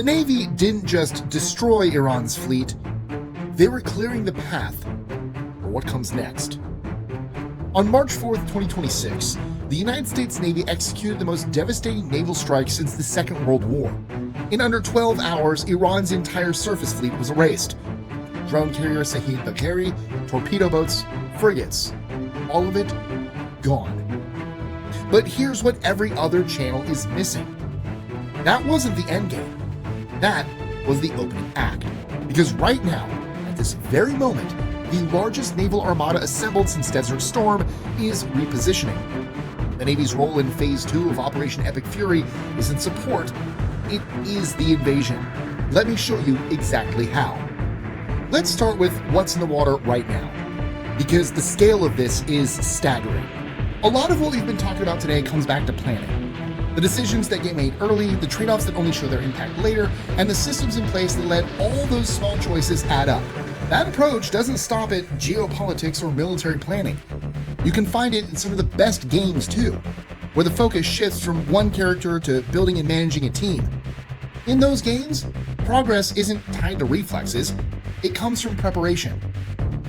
The Navy didn't just destroy Iran's fleet, they were clearing the path for what comes next. On March 4th, 2026, the United States Navy executed the most devastating naval strike since the Second World War. In under 12 hours, Iran's entire surface fleet was erased. Drone carrier Sahid Bagheri, torpedo boats, frigates, all of it gone. But here's what every other channel is missing. That wasn't the endgame. That was the opening act. Because right now, at this very moment, the largest naval armada assembled since Desert Storm is repositioning. The Navy's role in Phase 2 of Operation Epic Fury isn't support, it is the invasion. Let me show you exactly how. Let's start with what's in the water right now, because the scale of this is staggering. A lot of what we've been talking about today comes back to planning. The decisions that get made early, the trade-offs that only show their impact later, and the systems in place that let all those small choices add up. That approach doesn't stop at geopolitics or military planning. You can find it in some of the best games too, where the focus shifts from one character to building and managing a team. In those games, progress isn't tied to reflexes, it comes from preparation.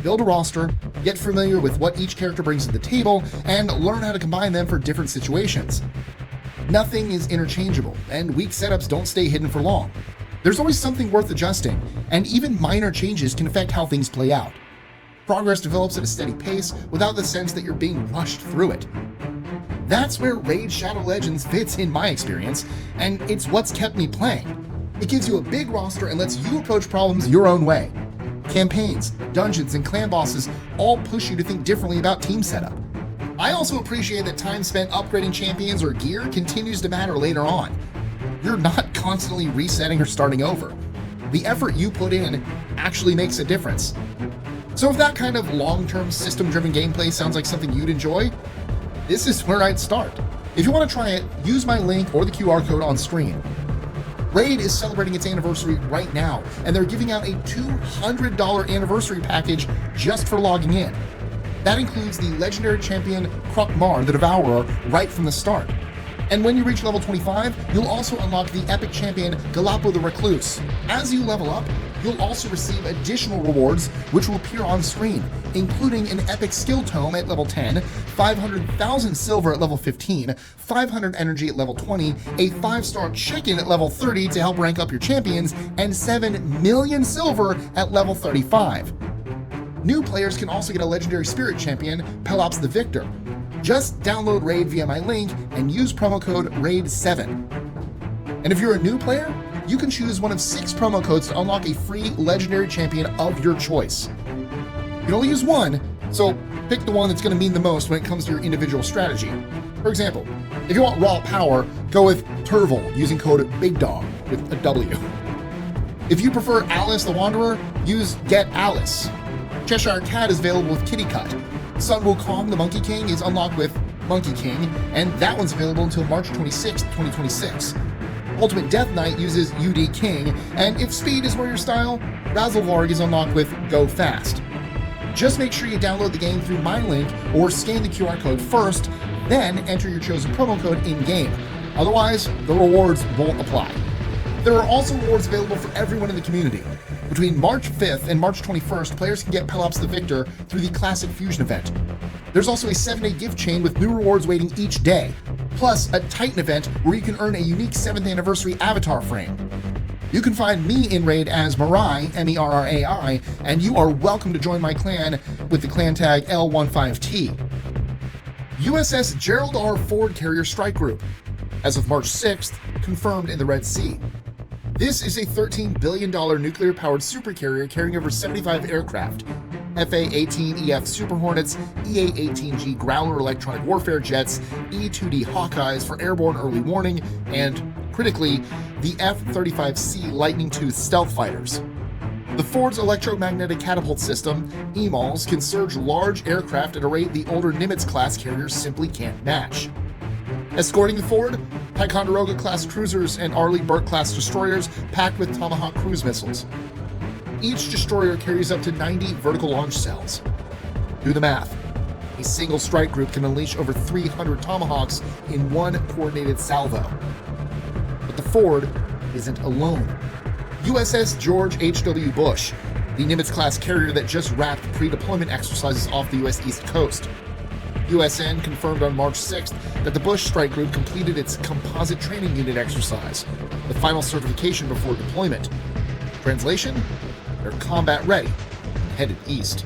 Build a roster, get familiar with what each character brings to the table, and learn how to combine them for different situations. Nothing is interchangeable, and weak setups don't stay hidden for long. There's always something worth adjusting, and even minor changes can affect how things play out. Progress develops at a steady pace without the sense that you're being rushed through it. That's where Raid Shadow Legends fits in my experience, and it's what's kept me playing. It gives you a big roster and lets you approach problems your own way. Campaigns, dungeons, and clan bosses all push you to think differently about team setup. I also appreciate that time spent upgrading champions or gear continues to matter later on. You're not constantly resetting or starting over. The effort you put in actually makes a difference. So if that kind of long-term system-driven gameplay sounds like something you'd enjoy, this is where I'd start. If you want to try it, use my link or the QR code on screen. Raid is celebrating its anniversary right now, and they're giving out a $200 anniversary package just for logging in. That includes the legendary champion Krukmar the Devourer right from the start. And when you reach level 25, you'll also unlock the epic champion Galapo the Recluse. As you level up, you'll also receive additional rewards which will appear on screen, including an epic skill tome at level 10, 500,000 silver at level 15, 500 energy at level 20, a 5-star check-in at level 30 to help rank up your champions, and 7 million silver at level 35. New players can also get a legendary spirit champion, Pelops the Victor. Just download Raid via my link and use promo code RAID7. And if you're a new player, you can choose one of 6 promo codes to unlock a free legendary champion of your choice. You can only use one, so pick the one that's going to mean the most when it comes to your individual strategy. For example, if you want raw power, go with Turval using code BIGDOG with a W. If you prefer Alice the Wanderer, use Get Alice. Cheshire Cat is available with Kitty Cut. Sun Wukong the Monkey King is unlocked with Monkey King, and that one's available until March 26, 2026. Ultimate Death Knight uses UD King, and if speed is more your style, Razzlevarg is unlocked with Go Fast. Just make sure you download the game through my link or scan the QR code first, then enter your chosen promo code in-game. Otherwise, the rewards won't apply. There are also rewards available for everyone in the community. Between March 5th and March 21st, players can get Pelops the Victor through the Classic Fusion event. There's also a 7-day gift chain with new rewards waiting each day, plus a Titan event where you can earn a unique 7th anniversary avatar frame. You can find me in Raid as Mirai, M-E-R-R-A-I, and you are welcome to join my clan with the clan tag L15T. USS Gerald R forward carrier strike group. As of March 6th, confirmed in the Red Sea. This is a $13 billion nuclear-powered supercarrier carrying over 75 aircraft, FA-18EF Super Hornets, EA-18G Growler electronic warfare jets, E-2D Hawkeyes for airborne early warning, and, critically, the F-35C Lightning II stealth fighters. The Ford's electromagnetic catapult system, EMALS, can surge large aircraft at a rate the older Nimitz-class carriers simply can't match. Escorting the Ford, Ticonderoga-class cruisers and Arleigh Burke-class destroyers packed with Tomahawk cruise missiles. Each destroyer carries up to 90 vertical launch cells. Do the math. A single strike group can unleash over 300 Tomahawks in one coordinated salvo. But the Ford isn't alone. USS George H.W. Bush, the Nimitz-class carrier that just wrapped pre-deployment exercises off the U.S. East Coast. USN confirmed on March 6th that the Bush Strike Group completed its Composite Training Unit exercise, the final certification before deployment. Translation? They're combat ready, headed east.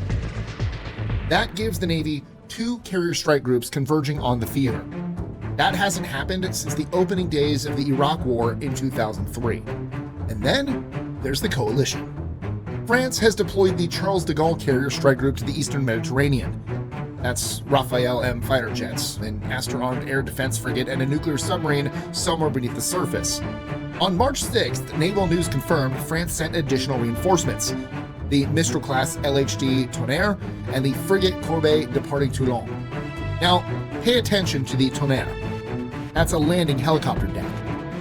That gives the Navy 2 carrier strike groups converging on the theater. That hasn't happened since the opening days of the Iraq War in 2003. And then there's the coalition. France has deployed the Charles de Gaulle carrier strike group to the eastern Mediterranean. That's Raphael M fighter jets, an Aster-armed air defense frigate, and a nuclear submarine somewhere beneath the surface. On March 6th, Naval News confirmed France sent additional reinforcements, the Mistral-class LHD Tonnerre and the frigate Corbeil departing Toulon. Now, pay attention to the Tonnerre. That's a landing helicopter deck,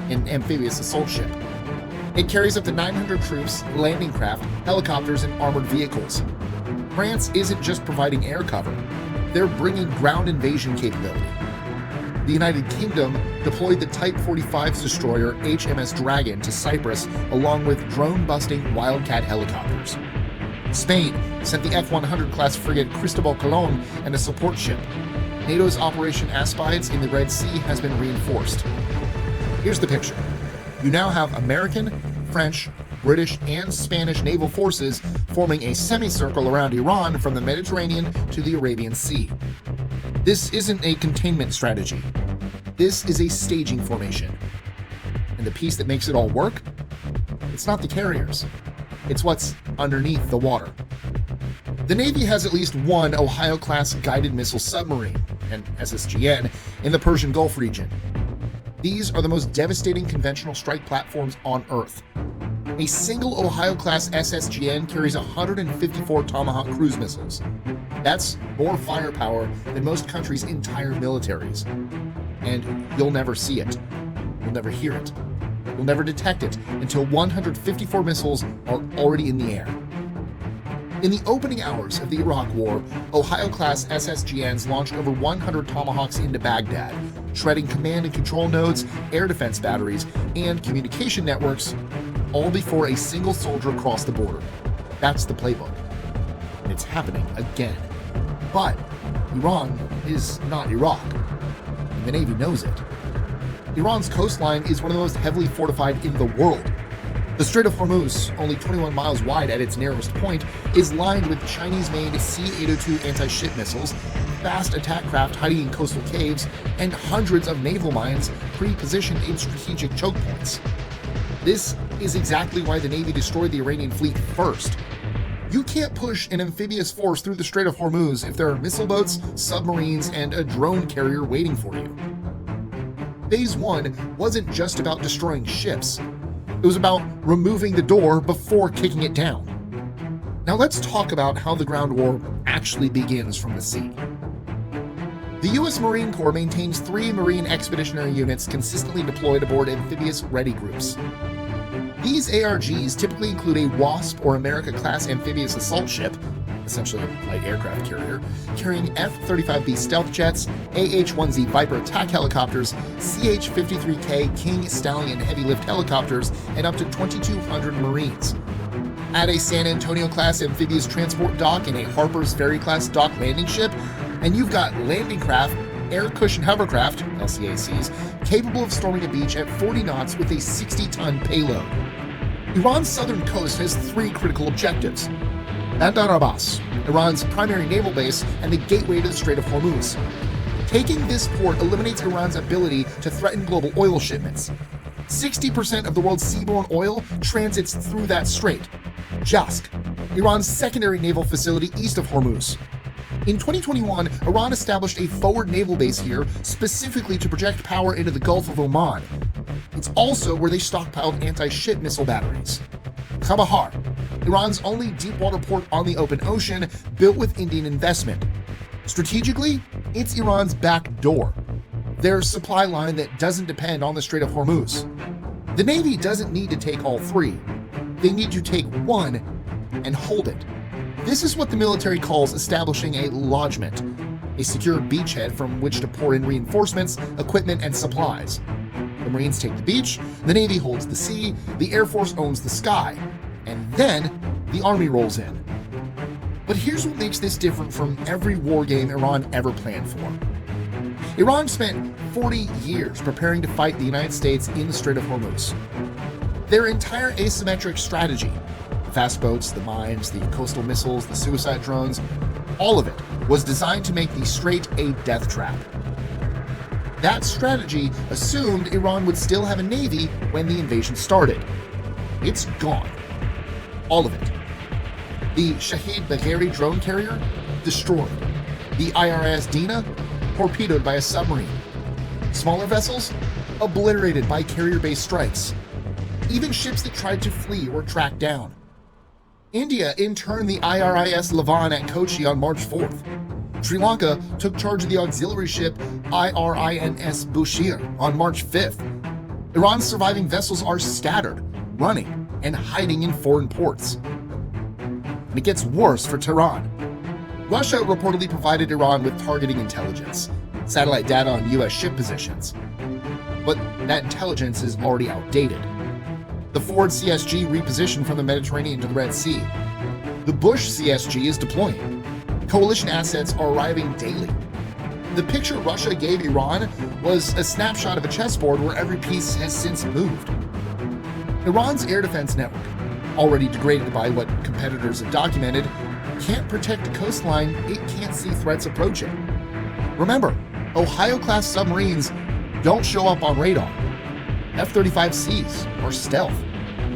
an amphibious assault ship. It carries up to 900 troops, landing craft, helicopters, and armored vehicles. France isn't just providing air cover, they're bringing ground invasion capability. The United Kingdom deployed the Type 45's destroyer HMS Dragon to Cyprus along with drone-busting Wildcat helicopters. Spain sent the F-100 class frigate Cristobal Colon and a support ship. NATO's Operation Aspides in the Red Sea has been reinforced. Here's the picture. You now have American, French, British, and Spanish naval forces forming a semicircle around Iran from the Mediterranean to the Arabian Sea. This isn't a containment strategy. This is a staging formation. And the piece that makes it all work? It's not the carriers. It's what's underneath the water. The Navy has at least one Ohio-class guided missile submarine, an SSGN, in the Persian Gulf region. These are the most devastating conventional strike platforms on Earth. A single Ohio-class SSGN carries 154 Tomahawk cruise missiles. That's more firepower than most countries' entire militaries. And you'll never see it. You'll never hear it. You'll never detect it until 154 missiles are already in the air. In the opening hours of the Iraq War, Ohio-class SSGNs launched over 100 Tomahawks into Baghdad, shredding command and control nodes, air defense batteries, and communication networks, all before a single soldier crossed the border. That's the playbook. And it's happening again. But Iran is not Iraq, and the Navy knows it. Iran's coastline is one of the most heavily fortified in the world. The Strait of Hormuz, only 21 miles wide at its narrowest point, is lined with Chinese-made C-802 anti-ship missiles, fast attack craft hiding in coastal caves, and hundreds of naval mines pre-positioned in strategic choke points. This is exactly why the Navy destroyed the Iranian fleet first. You can't push an amphibious force through the Strait of Hormuz if there are missile boats, submarines, and a drone carrier waiting for you. Phase 1 wasn't just about destroying ships. It was about removing the door before kicking it down. Now let's talk about how the ground war actually begins from the sea. The U.S. Marine Corps maintains 3 Marine Expeditionary Units consistently deployed aboard amphibious ready groups. These ARGs typically include a WASP or America-class amphibious assault ship, essentially a light aircraft carrier, carrying F-35B stealth jets, AH-1Z Viper attack helicopters, CH-53K King Stallion heavy lift helicopters, and up to 2,200 Marines. Add a San Antonio-class amphibious transport dock and a Harper's Ferry-class dock landing ship, and you've got landing craft, air cushion hovercraft, LCACs, capable of storming a beach at 40 knots with a 60-ton payload. Iran's southern coast has 3 critical objectives. Bandar Abbas, Iran's primary naval base and the gateway to the Strait of Hormuz. Taking this port eliminates Iran's ability to threaten global oil shipments. 60% of the world's seaborne oil transits through that strait. Jask, Iran's secondary naval facility east of Hormuz. In 2021, Iran established a forward naval base here specifically to project power into the Gulf of Oman. It's also where they stockpiled anti-ship missile batteries. Chabahar, Iran's only deep-water port on the open ocean, built with Indian investment. Strategically, it's Iran's back door, their supply line that doesn't depend on the Strait of Hormuz. The Navy doesn't need to take all 3. They need to take one and hold it. This is what the military calls establishing a lodgement, a secure beachhead from which to pour in reinforcements, equipment, and supplies. The Marines take the beach, the Navy holds the sea, the Air Force owns the sky, and then the Army rolls in. But here's what makes this different from every war game Iran ever planned for. Iran spent 40 years preparing to fight the United States in the Strait of Hormuz. Their entire asymmetric strategy, the fast boats, the mines, the coastal missiles, the suicide drones, all of it was designed to make the strait a death trap. That strategy assumed Iran would still have a navy when the invasion started. It's gone. All of it. The Shahid Bagheri drone carrier, destroyed. The IRS Dina, torpedoed by a submarine. Smaller vessels, obliterated by carrier-based strikes. Even ships that tried to flee were tracked down. India interned the IRIS Lavan at Kochi on March 4th. Sri Lanka took charge of the auxiliary ship IRINS Bushir on March 5th. Iran's surviving vessels are scattered, running, and hiding in foreign ports. And it gets worse for Tehran. Russia reportedly provided Iran with targeting intelligence, satellite data on U.S. ship positions. But that intelligence is already outdated. The Ford CSG repositioned from the Mediterranean to the Red Sea. The Bush CSG is deploying. Coalition assets are arriving daily. The picture Russia gave Iran was a snapshot of a chessboard where every piece has since moved. Iran's air defense network, already degraded by what competitors have documented, can't protect a coastline it can't see threats approaching. Remember, Ohio-class submarines don't show up on radar. F-35Cs are stealth,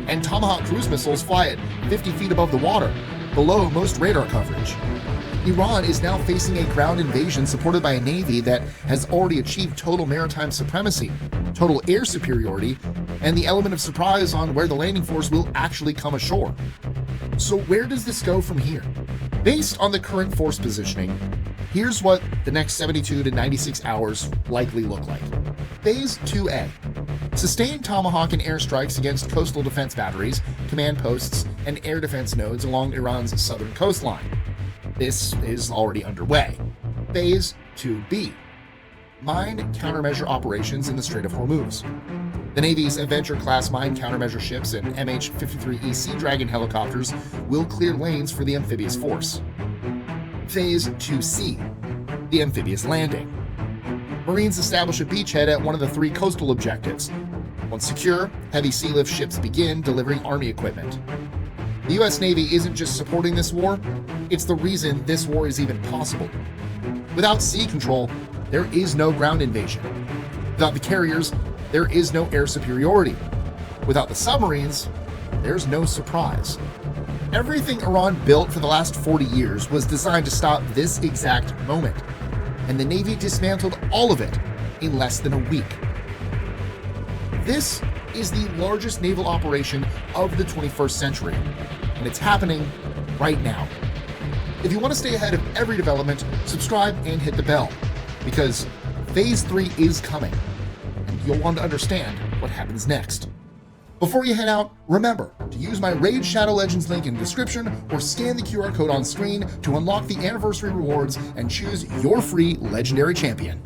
and Tomahawk cruise missiles fly at 50 feet above the water, below most radar coverage. Iran is now facing a ground invasion supported by a navy that has already achieved total maritime supremacy, total air superiority, and the element of surprise on where the landing force will actually come ashore. So where does this go from here? Based on the current force positioning, here's what the next 72 to 96 hours likely look like. Phase 2A. Sustained Tomahawk and airstrikes against coastal defense batteries, command posts, and air defense nodes along Iran's southern coastline. This is already underway. Phase 2B. Mine countermeasure operations in the Strait of Hormuz. The Navy's Avenger-class mine countermeasure ships and MH-53E Sea Dragon helicopters will clear lanes for the amphibious force. Phase 2C. The amphibious landing. Marines establish a beachhead at one of the 3 coastal objectives. Once secure, heavy sea lift ships begin delivering Army equipment. The U.S. Navy isn't just supporting this war, it's the reason this war is even possible. Without sea control, there is no ground invasion. Without the carriers, there is no air superiority. Without the submarines, there's no surprise. Everything Iran built for the last 40 years was designed to stop this exact moment, and the Navy dismantled all of it in less than a week. This is the largest naval operation of the 21st century, and it's happening right now. If you want to stay ahead of every development, subscribe and hit the bell, because Phase 3 is coming, and you'll want to understand what happens next. Before you head out, remember to use my Raid Shadow Legends link in the description or scan the QR code on screen to unlock the anniversary rewards and choose your free legendary champion.